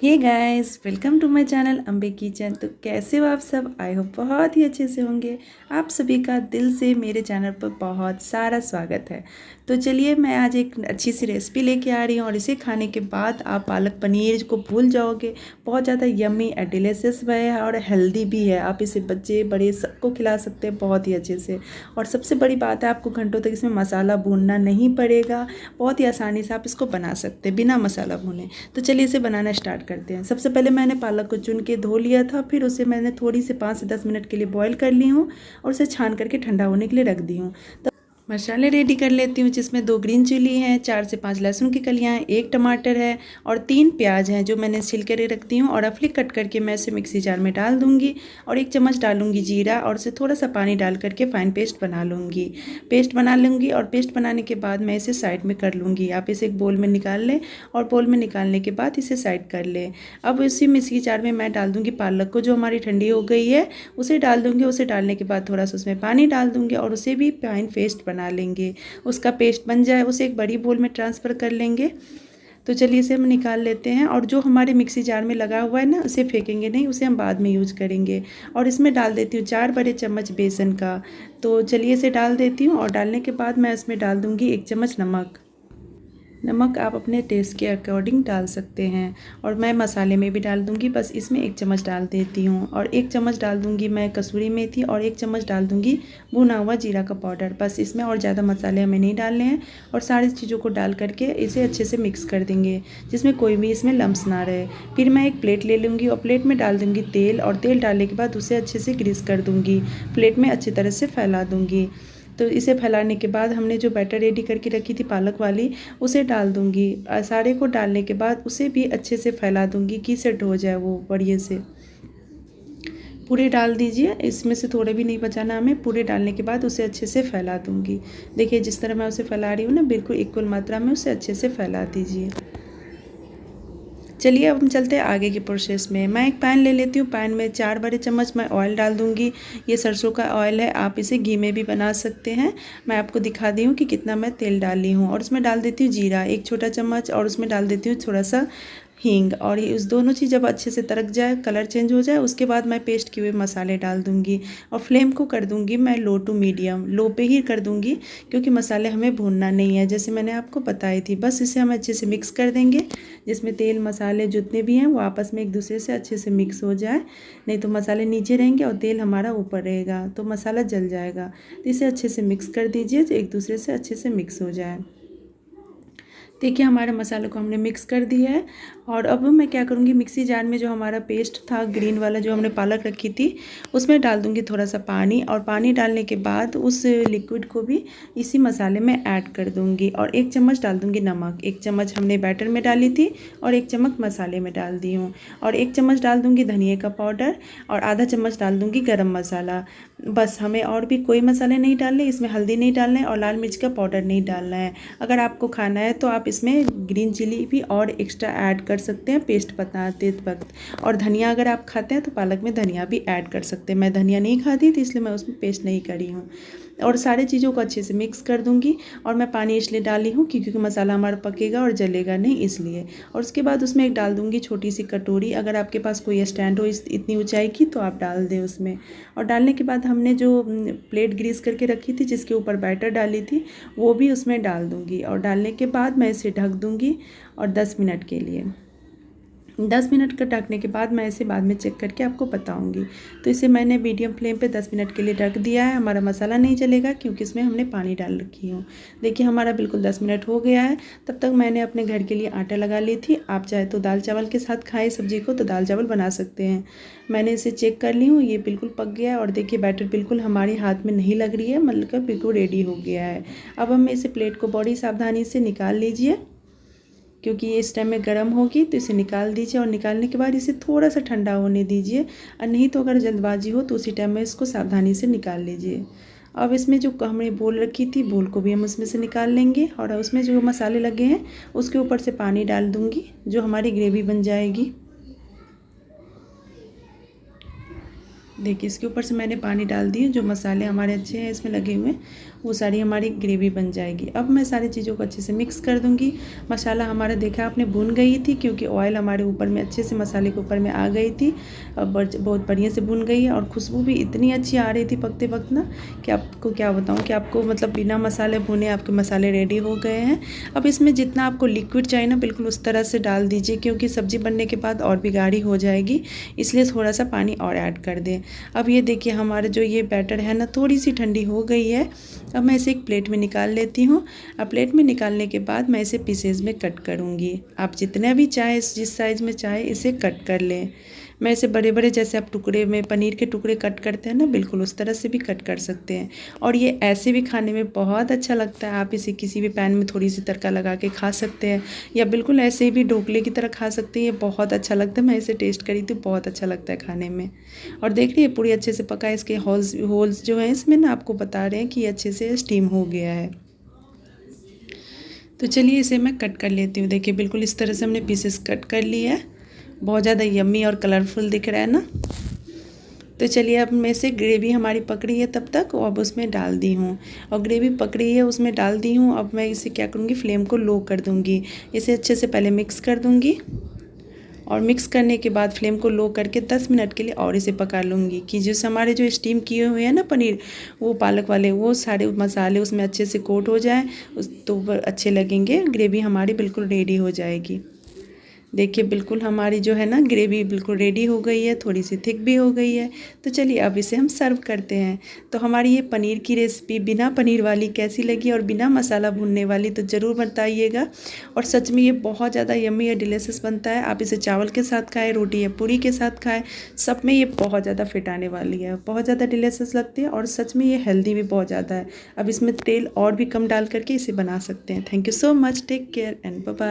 Hey guys, welcome to my channel Ambe kitchen. तो कैसे हो आप सब? आई होप बहुत ही अच्छे से होंगे। आप सभी का दिल से मेरे चैनल पर बहुत सारा स्वागत है। तो चलिए, मैं आज एक अच्छी सी रेसिपी लेके आ रही हूँ और इसे खाने के बाद आप पालक पनीर को भूल जाओगे। बहुत ज़्यादा यम्मी एंड डिलीशियस है और हेल्दी भी है। आप इसे बच्चे बड़े सबको खिला सकते हैं बहुत ही अच्छे से। और सबसे बड़ी बात है, आपको घंटों तक इसमें मसाला भूनना नहीं पड़ेगा। बहुत ही आसानी से आप इसको बना सकते हैं बिना मसाला भुने। तो चलिए इसे बनाना स्टार्ट करते हैं। सबसे पहले मैंने पालक को चुन के धो लिया था, फिर उसे मैंने थोड़ी से 5 से 10 मिनट के लिए बॉईल कर ली हूँ और उसे छान करके ठंडा होने के लिए रख दी हूँ। मसाले रेडी कर लेती हूँ, जिसमें 2 ग्रीन चिली हैं, 4 से 5 लहसुन की कलियाँ हैं, 1 टमाटर है और 3 प्याज हैं जो मैंने छील कर रख दी हूँ और रफली कट करके मैं इसे मिक्सी जार में डाल दूँगी और 1 चम्मच डालूँगी जीरा और उसे थोड़ा सा पानी डाल करके फाइन पेस्ट बना लूँगी। और पेस्ट बनाने के बाद मैं इसे साइड में कर लूँगी। आप इसे एक बोल में निकाल लें और बोल में निकालने के बाद इसे साइड कर लें। अब इसी मिक्सी जार में मैं डाल दूँगी पालक को, जो हमारी ठंडी हो गई है, उसे डाल दूँगी। उसे डालने के बाद थोड़ा सा उसमें पानी डाल दूँगी और उसे भी फाइन पेस्ट बना लेंगे। उसका पेस्ट बन जाए उसे एक बड़ी बोल में ट्रांसफ़र कर लेंगे। तो चलिए इसे हम निकाल लेते हैं और जो हमारे मिक्सी जार में लगा हुआ है ना, उसे फेंकेंगे नहीं, उसे हम बाद में यूज़ करेंगे। और इसमें डाल देती हूँ 4 बड़े चम्मच बेसन का। तो चलिए इसे डाल देती हूँ और डालने के बाद मैं इसमें डाल दूँगी 1 चम्मच नमक आप अपने टेस्ट के अकॉर्डिंग डाल सकते हैं। और मैं मसाले में भी डाल दूंगी, बस इसमें 1 चम्मच डाल देती हूँ। और 1 चम्मच डाल दूंगी मैं कसूरी मेथी और 1 चम्मच डाल दूंगी भुना हुआ जीरा का पाउडर। बस इसमें और ज़्यादा मसाले हमें नहीं डालने हैं। और सारी चीज़ों को डाल करके इसे अच्छे से मिक्स कर देंगे, जिसमें कोई भी इसमें लम्स ना रहे। फिर मैं एक प्लेट ले लूँगी और प्लेट में डाल दूँगी तेल, और तेल डालने के बाद उसे अच्छे से ग्रीस कर दूँगी। प्लेट में अच्छी तरह से फैला दूँगी। तो इसे फैलाने के बाद हमने जो बैटर रेडी करके रखी थी पालक वाली, उसे डाल दूँगी। सारे को डालने के बाद उसे भी अच्छे से फैला दूँगी कि सेट हो जाए वो बढ़िया से। पूरे डाल दीजिए, इसमें से थोड़े भी नहीं बचाना हमें। पूरे डालने के बाद उसे अच्छे से फैला दूँगी। देखिए जिस तरह मैं उसे फैला रही हूँ ना, बिल्कुल इक्वल मात्रा में उसे अच्छे से फैला दीजिए। चलिए अब हम चलते हैं आगे के प्रोसेस में। मैं एक पैन ले लेती हूँ। पैन में 4 बड़े चम्मच मैं ऑयल डाल दूँगी। ये सरसों का ऑयल है, आप इसे घी में भी बना सकते हैं। मैं आपको दिखा दी हूँ कि कितना मैं तेल डाली हूँ। और उसमें डाल देती हूँ जीरा 1 छोटा चम्मच, और उसमें डाल देती हूँ थोड़ा सा हींग। और ये उस दोनों चीज़ जब अच्छे से तड़क जाए, कलर चेंज हो जाए, उसके बाद मैं पेस्ट किए हुए मसाले डाल दूँगी। और फ्लेम को कर दूँगी मैं लो टू मीडियम, लो पे ही कर दूँगी, क्योंकि मसाले हमें भूनना नहीं है, जैसे मैंने आपको बताई थी। बस इसे हम अच्छे से मिक्स कर देंगे, जिसमें तेल मसाले जितने भी हैं वो आपस में एक दूसरे से अच्छे से मिक्स हो जाए। नहीं तो मसाले नीचे रहेंगे और तेल हमारा ऊपर रहेगा तो मसाला जल जाएगा। तो इसे अच्छे से मिक्स कर दीजिए, तो एक दूसरे से अच्छे से मिक्स हो जाए। देखिए हमारे मसालों को हमने मिक्स कर दिया है। और अब मैं क्या करूँगी, मिक्सी जार में जो हमारा पेस्ट था ग्रीन वाला, जो हमने पालक रखी थी, उसमें डाल दूँगी थोड़ा सा पानी। और पानी डालने के बाद उस लिक्विड को भी इसी मसाले में ऐड कर दूँगी। और 1 चम्मच डाल दूँगी नमक। 1 चम्मच हमने बैटर में डाली थी और 1 चम्मच मसाले में डाल दी हूँ। और 1 चम्मच डाल दूँगी धनिया का पाउडर और आधा चम्मच डाल दूँगी गरम मसाला। बस हमें और भी कोई मसाले नहीं डालने, इसमें हल्दी नहीं डालना है और लाल मिर्च का पाउडर नहीं डालना है। अगर आपको खाना है तो आप इसमें ग्रीन चिली भी और एक्स्ट्रा ऐड कर सकते हैं पेस्ट बनाते वक्त। और धनिया अगर आप खाते हैं तो पालक में धनिया भी ऐड कर सकते हैं। मैं धनिया नहीं खाती थी, इसलिए मैं उसमें पेस्ट नहीं करी हूँ। और सारी चीज़ों को अच्छे से मिक्स कर दूँगी। और मैं पानी इसलिए डाली हूँ क्योंकि मसाला हमारा पकेगा और जलेगा नहीं, इसलिए। और उसके बाद उसमें एक डाल दूँगी छोटी सी कटोरी। अगर आपके पास कोई स्टैंड हो इतनी ऊंचाई की तो आप डाल दें उसमें। और डालने के बाद हमने जो प्लेट ग्रीस करके रखी थी, जिसके ऊपर बैटर डाली थी, वो भी उसमें डाल दूँगी। और डालने के बाद मैं इसे ढक दूँगी और 10 मिनट के लिए। 10 मिनट का ढकने के बाद मैं इसे बाद में चेक करके आपको बताऊंगी। तो इसे मैंने मीडियम फ्लेम पे 10 मिनट के लिए ढक दिया है। हमारा मसाला नहीं जलेगा क्योंकि इसमें हमने पानी डाल रखी हूँ। देखिए हमारा बिल्कुल 10 मिनट हो गया है। तब तक मैंने अपने घर के लिए आटा लगा ली थी। आप चाहे तो दाल चावल के साथ खाएं सब्जी को, तो दाल चावल बना सकते हैं। मैंने इसे चेक कर ली हूँ, ये बिल्कुल पक गया है। और देखिए बैटर बिल्कुल हमारे हाथ में नहीं लग रही है, मतलब बिल्कुल रेडी हो गया है। अब हम इसे प्लेट को बड़ी सावधानी से निकाल लीजिए, क्योंकि ये इस टाइम में गर्म होगी। तो इसे निकाल दीजिए और निकालने के बाद इसे थोड़ा सा ठंडा होने दीजिए। और नहीं तो अगर जल्दबाजी हो तो उसी टाइम में इसको सावधानी से निकाल लीजिए। अब इसमें जो हमने बोल रखी थी, बोल को भी हम उसमें से निकाल लेंगे। और उसमें जो मसाले लगे हैं उसके ऊपर से पानी डाल दूँगी, जो हमारी ग्रेवी बन जाएगी। देखिए इसके ऊपर से मैंने पानी डाल दिए, जो मसाले हमारे अच्छे हैं इसमें लगे हुए हैं वो सारी हमारी ग्रेवी बन जाएगी। अब मैं सारी चीज़ों को अच्छे से मिक्स कर दूँगी। मसाला हमारा देखा आपने भुन गई थी, क्योंकि ऑयल हमारे ऊपर में अच्छे से मसाले के ऊपर में आ गई थी। अब बहुत बढ़िया से भुन गई है और खुशबू भी इतनी अच्छी आ रही थी पकते वक्त ना, कि आपको क्या बताऊँ कि आपको मतलब बिना मसाले भुने आपके मसाले रेडी हो गए हैं। अब इसमें जितना आपको लिक्विड चाहिए ना, बिल्कुल उस तरह से डाल दीजिए, क्योंकि सब्ज़ी बनने के बाद और भी गाढ़ी हो जाएगी, इसलिए थोड़ा सा पानी और ऐड कर दें। अब ये देखिए हमारा जो ये बैटर है ना, थोड़ी सी ठंडी हो गई है। अब मैं इसे एक प्लेट में निकाल लेती हूँ। अब प्लेट में निकालने के बाद मैं इसे पीसेज में कट करूँगी। आप जितने भी चाहे, जिस साइज़ में चाहे इसे कट कर लें। मैं इसे बड़े बड़े, जैसे आप टुकड़े में पनीर के टुकड़े कट करते हैं ना, बिल्कुल उस तरह से भी कट कर सकते हैं। और ये ऐसे भी खाने में बहुत अच्छा लगता है। आप इसे किसी भी पैन में थोड़ी सी तड़का लगा के खा सकते हैं, या बिल्कुल ऐसे भी ढोकले की तरह खा सकते हैं। ये बहुत अच्छा लगता है। मैं इसे टेस्ट करी थी, बहुत अच्छा लगता है खाने में। और देख रही है पूरी अच्छे से पका है। इसके होल्स जो हैं इसमें ना, आपको बता रहे हैं कि अच्छे से स्टीम हो गया है। तो चलिए इसे मैं कट कर लेती हूँ। देखिए बिल्कुल इस तरह से हमने पीसेस कट कर लिए है। बहुत ज़्यादा यम्मी और कलरफुल दिख रहा है ना। तो चलिए अब मैं से ग्रेवी हमारी पक रही है तब तक, अब उसमें डाल दी हूँ। और ग्रेवी पक रही है, उसमें डाल दी हूँ। अब मैं इसे क्या करूँगी, फ्लेम को लो कर दूँगी। इसे अच्छे से पहले मिक्स कर दूँगी, और मिक्स करने के बाद फ्लेम को लो करके 10 मिनट के लिए और इसे पका लूँगी, कि जिस हमारे जो स्टीम किए हुए हैं ना पनीर, वो पालक वाले, वो सारे मसाले उसमें अच्छे से कोट हो जाए, उस तो अच्छे लगेंगे। ग्रेवी हमारी बिल्कुल रेडी हो जाएगी। देखिए बिल्कुल हमारी जो है ना ग्रेवी बिल्कुल रेडी हो गई है, थोड़ी सी थिक भी हो गई है। तो चलिए अब इसे हम सर्व करते हैं। तो हमारी ये पनीर की रेसिपी बिना पनीर वाली कैसी लगी और बिना मसाला भूनने वाली, तो ज़रूर बताइएगा। और सच में ये बहुत ज़्यादा यम्मी या डिलीशियस बनता है। आप इसे चावल के साथ खाएँ, रोटी या पूरी के साथ खाएँ, सब में ये बहुत ज़्यादा फिट आने वाली है। बहुत ज़्यादा डिलीशियस लगती है, और सच में ये हेल्दी भी बहुत ज़्यादा है। अब इसमें तेल और भी कम डाल करके इसे बना सकते हैं। Thank you so much, take care and bye bye.